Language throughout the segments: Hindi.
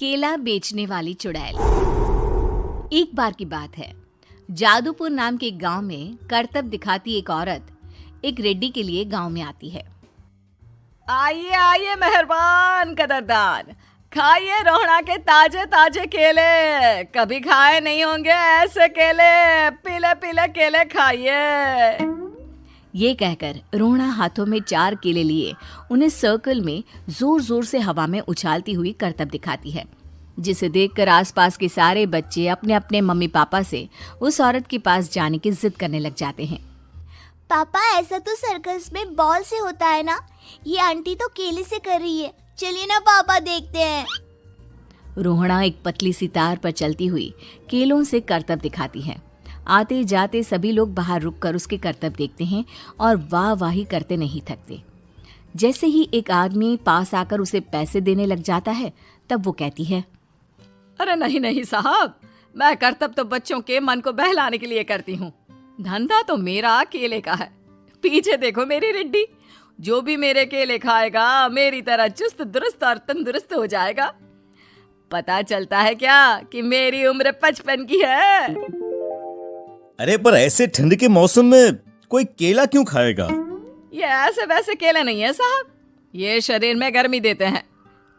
केला बेचने वाली चुड़ैल। एक बार की बात है, जादूपुर नाम के एक गांव में करतब दिखाती एक औरत एक रेड्डी के लिए गांव में आती है। आइए आइए मेहरबान कदरदान, खाइए रोहड़ा के ताजे ताजे केले। कभी खाए नहीं होंगे ऐसे केले। पीले पीले केले खाइए। ये कहकर रोहड़ा हाथों में 4 केले लिए उन्हें सर्कल में जोर जोर से हवा में उछालती हुई करतब दिखाती है, जिसे देखकर आसपास के सारे बच्चे अपने अपने मम्मी पापा से उस औरत के पास जाने की जिद करने लग जाते हैं। पापा, ऐसा तो सर्कस में बॉल से होता है ना, ये आंटी तो केले से कर रही है। चलिए ना पापा, देखते हैं। रोहड़ा एक पतली सी तार पर चलती हुई केलों से करतब दिखाती है। आते जाते सभी लोग बाहर रुककर उसके करतब देखते हैं और वाह वाही करते नहीं थकते। जैसे ही एक आदमी पास आकर उसे पैसे देने लग जाता है, तब वो कहती है, अरे नहीं नहीं साहब, मैं करतब तो बच्चों के मन को बहलाने के लिए करती हूँ। धंधा तो मेरा केले का है। पीछे देखो मेरी रिड्डी, जो भी मेरे केले खाएगा मेरी तरह चुस्त दुरुस्त और तंदुरुस्त हो जाएगा। पता चलता है क्या कि मेरी उम्र 55 की है। अरे पर ऐसे ठंड के मौसम में कोई केला क्यों खाएगा? ये ऐसे वैसे केले नहीं है साहब, ये शरीर में गर्मी देते हैं।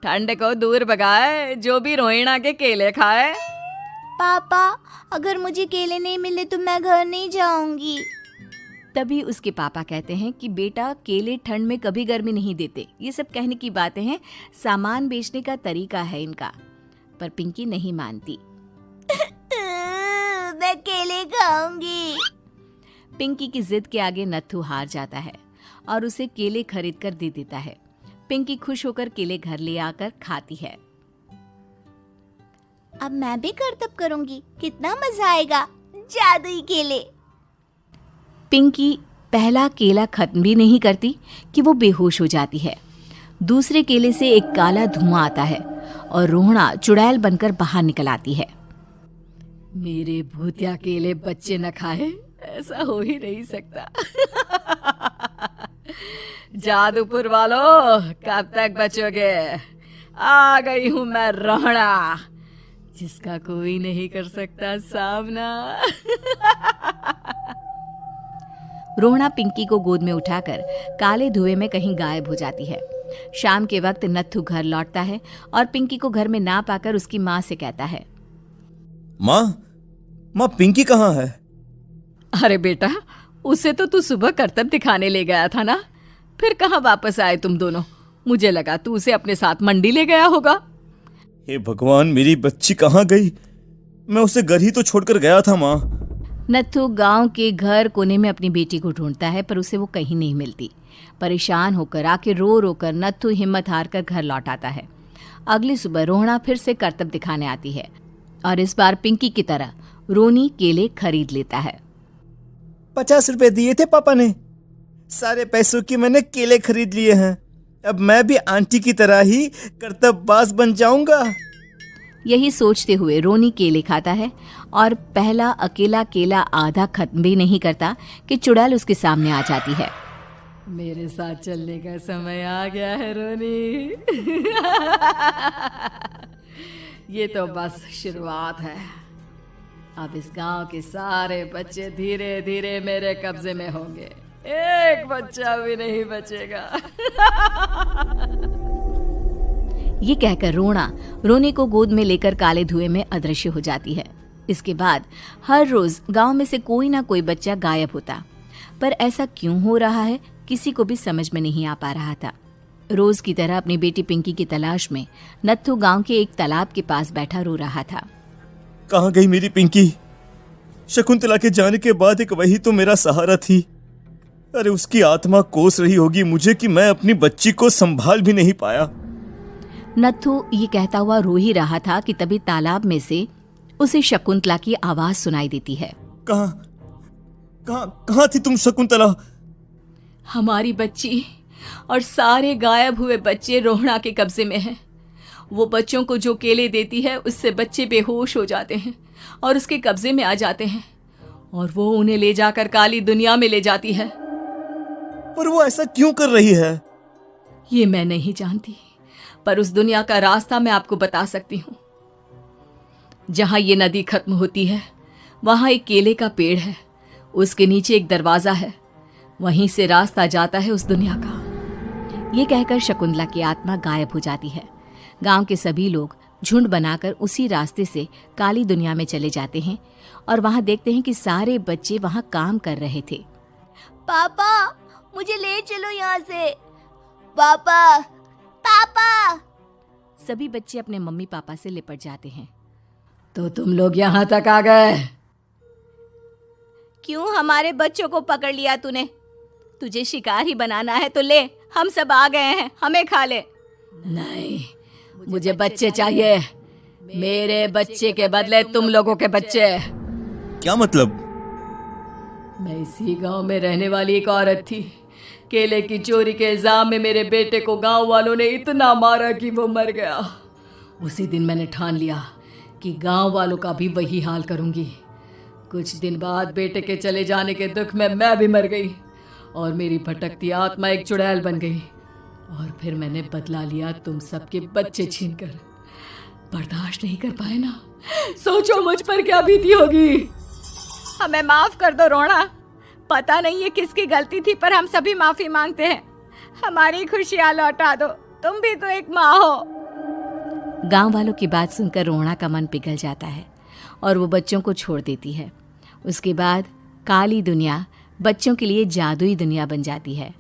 ठंड को दूर भगाए जो भी रोहिणा के केले खाए। पापा, अगर मुझे केले नहीं मिले तो मैं घर नहीं जाऊंगी। तभी उसके पापा कहते हैं कि बेटा, केले ठंड में कभी गर्मी नहीं देते। ये सब कहने की बातें हैं, सामान बेचने का तरीका है इनका। पर पिंकी नहीं मानती। मैं केले खाऊंगी। पिंकी की जिद के आगे नत्थू हार जाता है और उसे केले खरीद कर दे देता है। पिंकी खुश होकर केले घर ले आकर खाती है। अब मैं भी करतब करूंगी, कितना मजा आएगा। जादुई केले। पिंकी पहला केला खत्म भी नहीं करती कि वो बेहोश हो जाती है। दूसरे केले से एक काला धुआं आता है और रोहड़ा चुड़ैल बनकर बाहर निकल आती है। मेरे भूतिया केले बच्चे न खाए, ऐसा हो ही नहीं सकता। जादूपुर वालों, कब तक बचोगे? आ गई हूं मैं रोहड़ा, जिसका कोई नहीं कर सकता सामना। रोहड़ा पिंकी को गोद में उठाकर काले धुएं में कहीं गायब हो जाती है। शाम के वक्त नत्थू घर लौटता है और पिंकी को घर में ना पाकर उसकी माँ से कहता है, माँ पिंकी कहाँ है? अरे बेटा, उसे तो तू सुबह करतब दिखाने ले गया था ना, फिर कहाँ वापस आए तुम दोनों? मुझे लगा तू उसे अपने साथ मंडी ले गया होगा। हे भगवान, मेरी बच्ची कहाँ गई? मैं उसे घर ही तो छोड़कर गया था माँ। नत्थू गांव के घर कोने में अपनी बेटी को ढूंढता है, पर उसे वो कहीं नहीं मिलती। परेशान होकर आके रो रो कर नत्थू हिम्मत हार कर घर लौट आता है। अगली सुबह रोहड़ा फिर से करतब दिखाने आती है और इस बार पिंकी की तरह रोनी केले खरीद लेता है। 50 रुपए दिए थे पापा ने, सारे पैसों की मैंने केले खरीद लिए हैं। अब मैं भी आंटी की तरह ही करतबबाज बन जाऊंगा। यही सोचते हुए रोनी केले खाता है और पहला अकेला केला आधा खत्म भी नहीं करता कि चुड़ैल उसके सामने आ जाती है। मेरे साथ चलने का समय आ गया है रोनी। ये तो बस शुरुआत है। अब इस गांव के सारे बच्चे धीरे धीरे मेरे कब्जे में होंगे, एक बच्चा भी नहीं बचेगा। ये कहकर रोना रोनी को गोद में लेकर काले धुएं में अदृश्य हो जाती है। इसके बाद हर रोज गांव में से कोई ना कोई बच्चा गायब होता, पर ऐसा क्यों हो रहा है किसी को भी समझ में नहीं आ पा रहा था। रोज की तरह अपनी बेटी पिंकी की तलाश में नत्थू गांव के एक तालाब के पास बैठा रो रहा था। कहाँ गई मेरी पिंकी? शकुंतला के जाने के बाद एक वही तो मेरा सहारा थी। अरे उसकी आत्मा कोस रही होगी मुझे कि मैं अपनी बच्ची को संभाल भी नहीं पाया। नत्थू ये कहता हुआ रो ही रहा था कि तभी तालाब में से उसे शकुंतला की आवाज सुनाई देती है। कहाँ थी तुम शकुंतला? हमारी बच्ची और सारे गायब हुए बच्चे रोहड़ा के कब्जे में हैं। वो बच्चों को जो केले देती है उससे बच्चे बेहोश हो जाते हैं और उसके कब्जे में आ जाते हैं और वो उन्हें ले जाकर काली दुनिया में ले जाती है। पर वो ऐसा क्यों कर रही है? ये मैं नहीं जानती, पर उस दुनिया का रास्ता मैं आपको बता सकती हूँ। जहां ये नदी खत्म होती है वहां एक केले का पेड़ है, उसके नीचे एक दरवाजा है, वहीं से रास्ता जाता है उस दुनिया का। ये कहकर शकुंतला की आत्मा गायब हो जाती है। गांव के सभी लोग झुंड बनाकर उसी रास्ते से काली दुनिया में चले जाते हैं और वहां देखते हैं कि सारे बच्चे वहां काम कर रहे थे। पापा मुझे ले चलो यहाँ से। पापा पापा। सभी बच्चे अपने मम्मी पापा से लिपट जाते हैं। तो तुम लोग यहाँ तक आ गए? क्यों हमारे बच्चों को पकड़ लिया तूने? तुझे शिकार ही बनाना है तो ले, हम सब आ गए हैं, हमें खा ले। नहीं, मुझे बच्चे चाहिए, मेरे बच्चे के बदले तुम लोगों के बच्चे। क्या मतलब? मैं इसी गांव में रहने वाली एक औरत थी। केले की चोरी के इल्जाम में मेरे बेटे को गांव वालों ने इतना मारा कि वो मर गया। उसी दिन मैंने ठान लिया कि गांव वालों का भी वही हाल करूंगी। कुछ दिन बाद बेटे के चले जाने के दुख में मैं भी मर गई और मेरी भटकती आत्मा एक चुड़ैल बन गई। और फिर मैंने बदला लिया तुम सबके बच्चे छीनकर। बर्दाश्त नहीं कर पाए ना, सोचो मुझ पर क्या बीती होगी। हमें माफ कर दो रोना, पता नहीं ये किसकी गलती थी पर हम सभी माफी मांगते हैं। हमारी खुशियां लौटा दो, तुम भी तो एक माँ हो। गांव वालों की बात सुनकर रोना का मन पिघल जाता है और वो बच्चों को छोड़ देती है। उसके बाद काली दुनिया बच्चों के लिए जादुई दुनिया बन जाती है।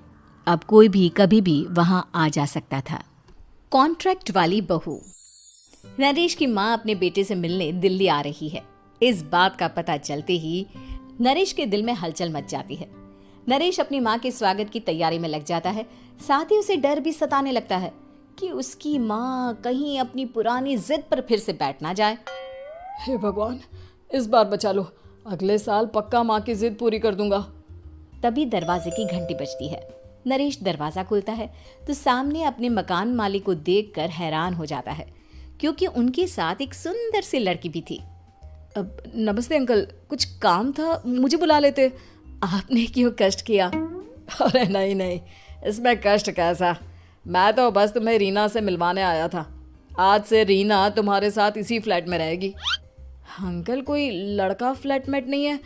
अब कोई भी कभी भी वहां आ जा सकता था। कॉन्ट्रैक्ट वाली बहू। नरेश की माँ अपने बेटे से मिलने दिल्ली आ रही है। इस बात का पता चलते ही नरेश के दिल में हलचल मच जाती है। नरेश अपनी माँ के स्वागत की तैयारी में लग जाता है। साथ ही उसे डर भी सताने लगता है कि उसकी माँ कहीं अपनी पुरानी जिद पर फिर से बैठ ना जाए। हे भगवान, इस बार बचा लो, अगले साल पक्का माँ की जिद पूरी कर दूंगा। तभी दरवाजे की घंटी बजती है। नरेश दरवाजा खोलता है तो सामने अपने मकान मालिक को देखकर हैरान हो जाता है, क्योंकि उनके साथ एक सुंदर सी लड़की भी थी। अब नमस्ते अंकल, कुछ काम था, मुझे बुला लेते। आपने क्यों कष्ट किया? अरे नहीं नहीं, इसमें कष्ट कैसा, मैं तो बस तुम्हें रीना से मिलवाने आया था। आज से रीना तुम्हारे साथ इसी फ्लैट में रहेगी। अंकल, कोई लड़का फ्लैटमेट नहीं है?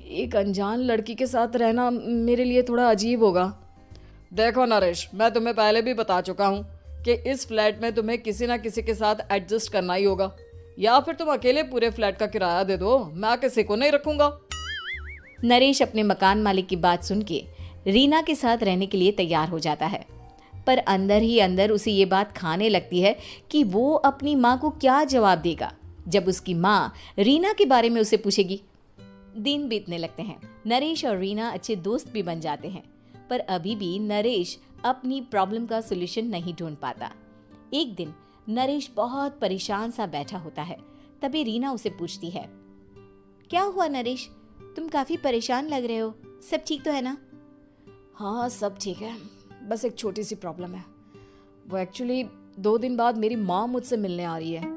एक अनजान लड़की के साथ रहना मेरे लिए थोड़ा अजीब होगा। देखो नरेश, मैं तुम्हें पहले भी बता चुका हूँ कि इस फ्लैट में तुम्हें किसी ना किसी के साथ एडजस्ट करना ही होगा, या फिर तुम अकेले पूरे फ्लैट का किराया दे दो, मैं किसी को नहीं रखूंगा। नरेश अपने मकान मालिक की बात सुन के रीना के साथ रहने के लिए तैयार हो जाता है, पर अंदर ही अंदर उसे ये बात खाने लगती है कि वो अपनी माँ को क्या जवाब देगा जब उसकी माँ रीना के बारे में उसे पूछेगी। दिन बीतने लगते हैं। नरेश और रीना अच्छे दोस्त भी बन जाते हैं, पर अभी भी नरेश अपनी प्रॉब्लम का सलूशन नहीं ढूंढ पाता। एक दिन नरेश बहुत परेशान सा बैठा होता है। तभी रीना उसे पूछती है, क्या हुआ नरेश, तुम काफी परेशान लग रहे हो, सब ठीक तो है ना? हाँ सब ठीक है, बस एक छोटी सी प्रॉब्लम है। वो एक्चुअली 2 दिन बाद मेरी माँ मुझसे मिलने आ रही है।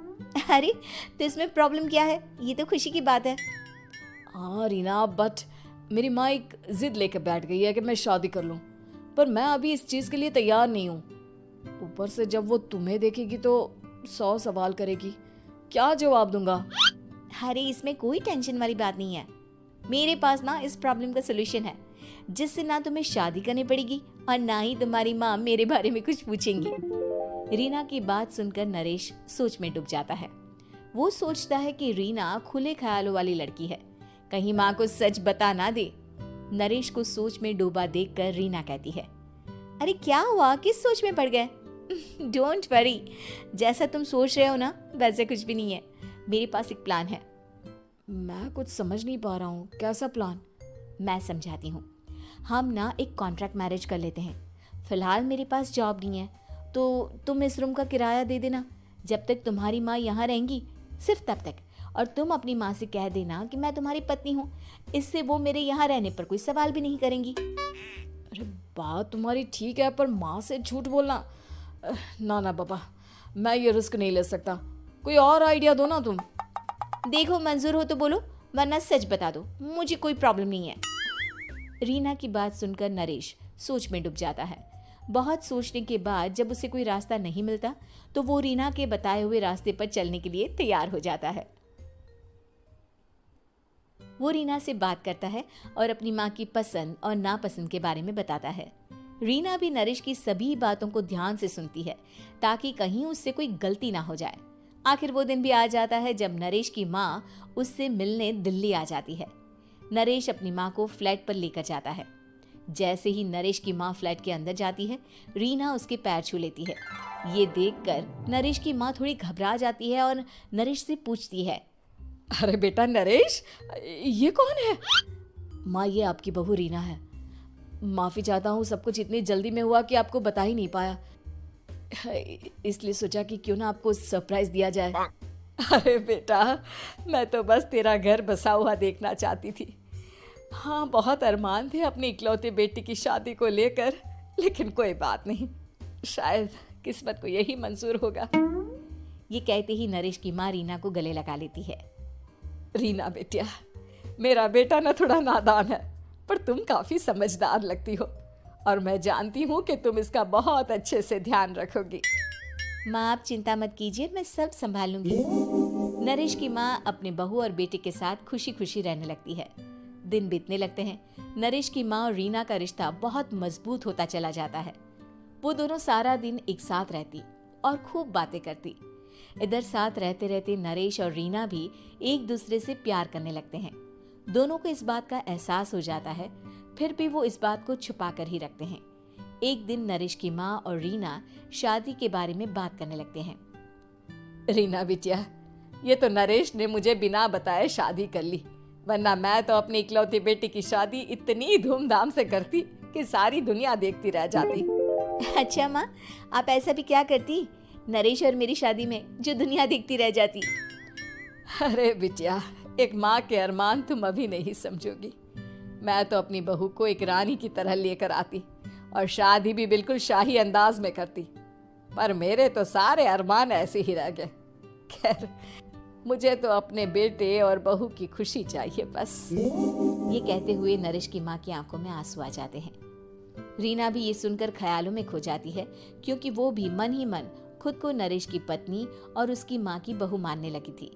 अरे तो इसमें प्रॉब्लम क्या है, ये तो खुशी की बात है। हाँ रीना, बट मेरी माँ एक जिद लेकर बैठ गई है कि मैं शादी कर लूँ, पर मैं अभी इस चीज़ के लिए तैयार नहीं हूँ। ऊपर से जब वो तुम्हें देखेगी तो 100 सवाल करेगी, क्या जवाब दूंगा? अरे इसमें कोई टेंशन वाली बात नहीं है, मेरे पास ना इस प्रॉब्लम का सलूशन है, जिससे ना तुम्हें शादी करनी पड़ेगी और ना ही तुम्हारी माँ मेरे बारे में कुछ पूछेंगी। रीना की बात सुनकर नरेश सोच में डूब जाता है। वो सोचता है कि रीना खुले ख्यालों वाली लड़की है, कहीं माँ को सच बता ना दे। नरेश को सोच में डूबा देखकर रीना कहती है, अरे क्या हुआ, किस सोच में पड़ गए? डोंट वरी, जैसा तुम सोच रहे हो ना वैसे कुछ भी नहीं है, मेरे पास एक प्लान है। मैं कुछ समझ नहीं पा रहा हूँ, कैसा प्लान? मैं समझाती हूँ। हम ना एक कॉन्ट्रैक्ट मैरिज कर लेते हैं। फिलहाल मेरे पास जॉब नहीं है, तो तुम इस रूम का किराया दे देना जब तक तुम्हारी माँ यहाँ रहेंगी, सिर्फ तब तक। और तुम अपनी माँ से कह देना कि मैं तुम्हारी पत्नी हूँ, इससे वो मेरे यहाँ रहने पर कोई सवाल भी नहीं करेंगी। अरे बात तुम्हारी ठीक है, पर माँ से झूठ बोलना, ना ना पापा, मैं ये रिस्क नहीं ले सकता। कोई और आइडिया दो ना तुम। देखो मंजूर हो तो बोलो, वरना सच बता दो, मुझे कोई प्रॉब्लम नहीं है। रीना की बात सुनकर नरेश सोच में डूब जाता है। बहुत सोचने के बाद जब उसे कोई रास्ता नहीं मिलता तो वो रीना के बताए हुए रास्ते पर चलने के लिए तैयार हो जाता है। वो रीना से बात करता है और अपनी माँ की पसंद और नापसंद के बारे में बताता है। रीना भी नरेश की सभी बातों को ध्यान से सुनती है ताकि कहीं उससे कोई गलती ना हो जाए। आखिर वो दिन भी आ जाता है जब नरेश की माँ उससे मिलने दिल्ली आ जाती है। नरेश अपनी माँ को फ्लैट पर लेकर जाता है। जैसे ही नरेश की माँ फ्लैट के अंदर जाती है, रीना उसके पैर छू लेती है। ये देखकर नरेश की माँ थोड़ी घबरा जाती है और नरेश से पूछती है, अरे बेटा नरेश, ये कौन है? माँ ये आपकी बहू रीना है। माफ़ी चाहता हूँ, सब कुछ इतनी जल्दी में हुआ कि आपको बता ही नहीं पाया, इसलिए सोचा कि क्यों ना आपको सरप्राइज दिया जाए। अरे बेटा, मैं तो बस तेरा घर बसा हुआ देखना चाहती थी। हाँ, बहुत अरमान थे अपनी इकलौती बेटी की शादी को लेकर, लेकिन कोई बात नहीं, शायद किस्मत को यही मंजूर होगा। ये कहते ही नरेश की माँ रीना को गले लगा लेती है। रीना बेटिया, मेरा बेटा ना थोड़ा नादान है, पर तुम काफी समझदार लगती हो और मैं जानती हूँ कि तुम इसका बहुत अच्छे से ध्यान रखोगी। माँ आप चिंता मत कीजिए, मैं सब संभाल लूंगी। नरेश की माँ अपने बहू और बेटे के साथ खुशी खुशी रहने लगती है। दिन बीतने लगते हैं। नरेश की माँ और रीना का रिश्ता बहुत मजबूत होता चला जाता है। वो दोनों सारा दिन एक साथ रहती और खूब बातें करती। इधर साथ रहते रहते नरेश और रीना भी एक दूसरे से प्यार करने लगते हैं। दोनों को इस बात का एहसास हो जाता है, फिर भी वो इस बात को छुपा कर ही रखते हैं। एक दिन नरेश की माँ और रीना शादी के बारे में बात करने लगते हैं। रीना बिटिया, ये तो नरेश ने मुझे बिना बताए शादी कर ली, वरना मैं तो अपनी इकलौती बेटी की शादी इतनी धूमधाम से करती कि सारी दुनिया देखती रह जाती। अच्छा माँ, आप ऐसा भी क्या करती नरेश और मेरी शादी में जो दुनिया देखती रह जाती? अरे बिटिया, एक माँ के अरमान तुम अभी नहीं समझोगी। मैं तो अपनी बहू को एक रानी की तरह लेकर आती और शादी भी बिल्कुल शाही अंदाज में करती, पर मेरे तो सारे अरमान ऐसे ही रह गए। खैर, मुझे तो अपने बेटे और बहू की खुशी चाहिए बस। ये कहते हुए नरेश की माँ की आंखों में आंसू आ जाते हैं। रीना भी ये सुनकर ख्यालों में खो जाती है, क्योंकि वो भी मन ही मन खुद को नरेश की पत्नी और उसकी माँ की बहू मानने लगी थी।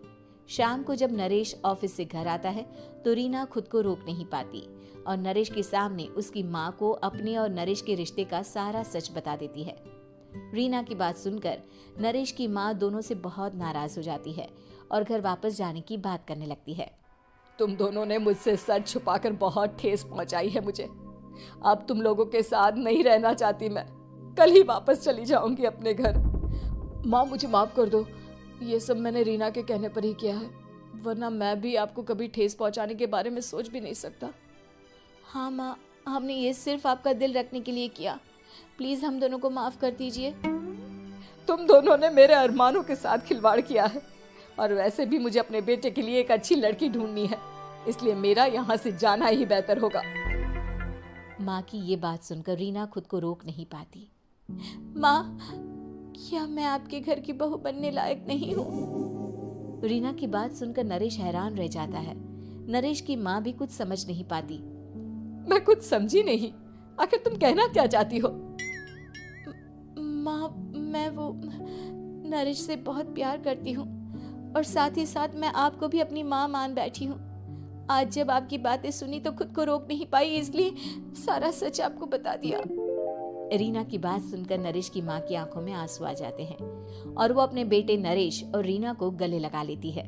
शाम को जब नरेश ऑफिस से घर आता है तो रीना खुद को रोक नहीं पाती और नरेश के सामने उसकी माँ को अपने और नरेश के रिश्ते का सारा सच बता देती है। रीना की बात सुनकर नरेश की माँ दोनों से बहुत नाराज हो जाती है और घर वापस जाने की बात करने लगती है। तुम दोनों ने मुझसे सच छुपाकर बहुत ठेस पहुंचाई है मुझे। अब तुम लोगों के साथ नहीं रहना चाहती मैं, कल ही वापस चली जाऊंगी अपने घर। माँ मुझे माफ कर दो, ये सब मैंने रीना के कहने पर ही किया है, वरना मैं भी आपको कभी ठेस पहुंचाने के बारे में सोच भी नहीं सकता। हाँ माँ, हमने ये सिर्फ आपका दिल रखने के लिए किया, प्लीज हम दोनों को माफ कर दीजिए। तुम दोनों ने मेरे अरमानों के साथ खिलवाड़ किया है और वैसे भी मुझे अपने बेटे के लिए एक अच्छी लड़की ढूंढनी है, इसलिए मेरा यहाँ से जाना ही बेहतर होगा। माँ की ये बात सुनकर रीना खुद को रोक नहीं पाती। माँ, क्या मैं आपके घर की बहू बनने लायक नहीं हूँ? रीना की बात सुनकर नरेश हैरान रह जाता है। नरेश की माँ भी कुछ समझ नहीं पाती। मैं कुछ समझी नहीं, आखिर तुम कहना क्या चाहती हो? माँ, मैं वो नरेश से बहुत प्यार करती हूँ और साथ ही साथ मैं आपको भी अपनी माँ मान बैठी हूँ। आज जब आपकी बातें सुनी तो खुद को रोक नहीं पाई, इसलिए सारा सच आपको बता दिया। रीना की बात सुनकर नरेश की माँ की आंखों में आंसू आ जाते हैं और वो अपने बेटे नरेश और रीना को गले लगा लेती है।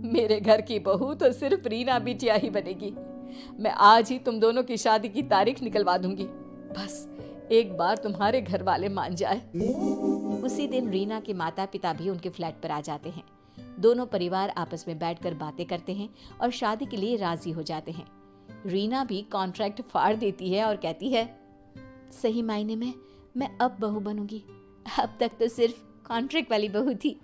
मेरे घर की बहू तो सिर्फ रीना बिटिया ही बनेगी। मैं आज ही तुम दोनों की शादी की तारीख निकलवा दूंगी, बस एक बार तुम्हारे घर वाले मान जाए। उसी दिन रीना के माता पिता भी उनके फ्लैट पर आ जाते हैं। दोनों परिवार आपस में बैठकर बातें करते हैं और शादी के लिए राजी हो जाते हैं। रीना भी कॉन्ट्रैक्ट फाड़ देती है और कहती है, सही मायने में मैं अब बहू बनूंगी, अब तक तो सिर्फ कॉन्ट्रैक्ट वाली बहू थी।